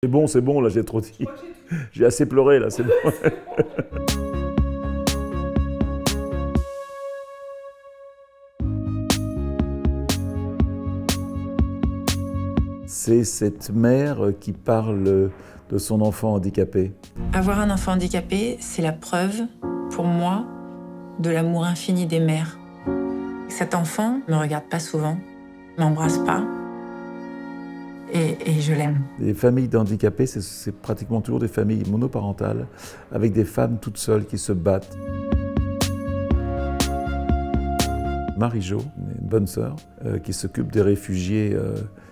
C'est bon, là, j'ai trop dit. J'ai assez pleuré, là, c'est bon. C'est cette mère qui parle de son enfant handicapé. Avoir un enfant handicapé, c'est la preuve, pour moi, de l'amour infini des mères. Cet enfant ne me regarde pas souvent, ne m'embrasse pas, et je l'aime. Les familles d'handicapés, c'est pratiquement toujours des familles monoparentales, avec des femmes toutes seules qui se battent. Marie-Jo, une bonne sœur, qui s'occupe des réfugiés.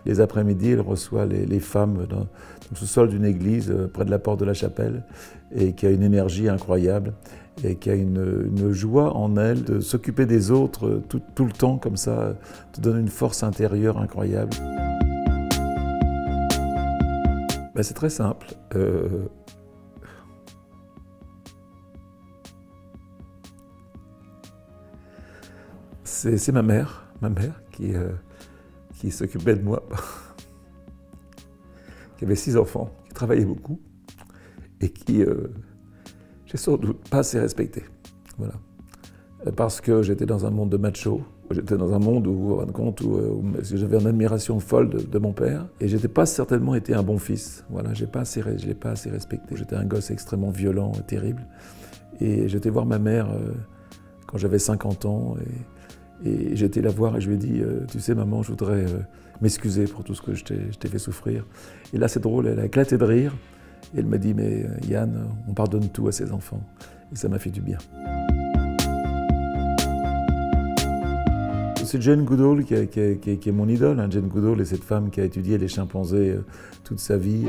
Les après-midi, elle reçoit les femmes dans le sous-sol d'une église, près de la porte de la chapelle, et qui a une énergie incroyable, et qui a une joie en elle de s'occuper des autres tout le temps, comme ça, te donne une force intérieure incroyable. Ben, c'est très simple. C'est ma mère qui s'occupait de moi, qui avait 6 enfants, qui travaillait beaucoup et qui, j'ai sans doute pas assez respecté. Voilà. Parce que j'étais dans un monde de macho, j'étais dans un monde où, en fin de compte, où j'avais une admiration folle de mon père et j'étais pas certainement été un bon fils. Voilà, je l'ai pas assez respecté. J'étais un gosse extrêmement violent et terrible. Et j'étais voir ma mère quand j'avais 50 ans et j'étais la voir et je lui ai dit tu sais maman, je voudrais m'excuser pour tout ce que je t'ai fait souffrir. Et là c'est drôle, elle a éclaté de rire et elle m'a dit mais Yann, on pardonne tout à ses enfants. Et ça m'a fait du bien. C'est Jane Goodall qui est mon idole. Hein. Jane Goodall est cette femme qui a étudié les chimpanzés toute sa vie.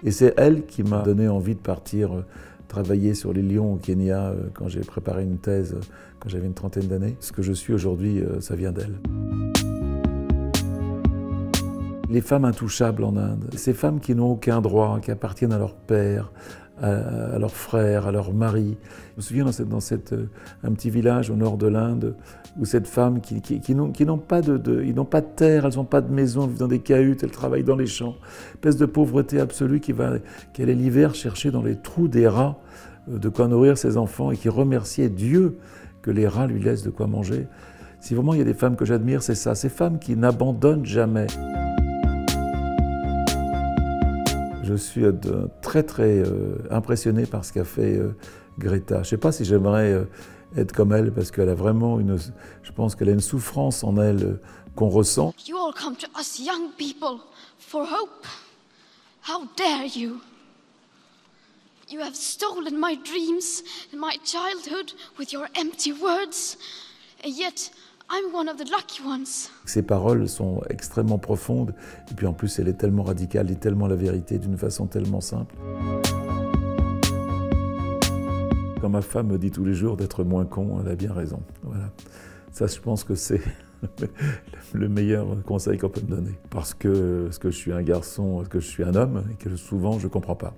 Et c'est elle qui m'a donné envie de partir travailler sur les lions au Kenya quand j'ai préparé une thèse, quand j'avais une trentaine d'années. Ce que je suis aujourd'hui, ça vient d'elle. Les femmes intouchables en Inde, ces femmes qui n'ont aucun droit, qui appartiennent à leur père, à leurs frères, à leur mari. Je me souviens un petit village au nord de l'Inde où cette femme qui n'ont pas de terre, elles n'ont pas de maison, elles vivent dans des cahutes, elles travaillent dans les champs. Une espèce de pauvreté absolue qui allait l'hiver chercher dans les trous des rats de quoi nourrir ses enfants et qui remerciait Dieu que les rats lui laissent de quoi manger. Si vraiment il y a des femmes que j'admire, c'est ça, ces femmes qui n'abandonnent jamais. Je suis très impressionné par ce qu'a fait Greta. Je ne sais pas si j'aimerais être comme elle parce qu'elle a vraiment je pense qu'elle a une souffrance en elle qu'on ressent. You all come to us young people for hope. How dare you? You have stolen my dreams and my childhood with your empty words. And yet I'm one of the lucky ones. Ses paroles sont extrêmement profondes et puis en plus elle est tellement radicale, elle dit tellement la vérité d'une façon tellement simple. Quand ma femme me dit tous les jours d'être moins con, elle a bien raison. Voilà. Ça, je pense que c'est le meilleur conseil qu'on peut me donner. Parce que je suis un garçon, que je suis un homme et que souvent je ne comprends pas.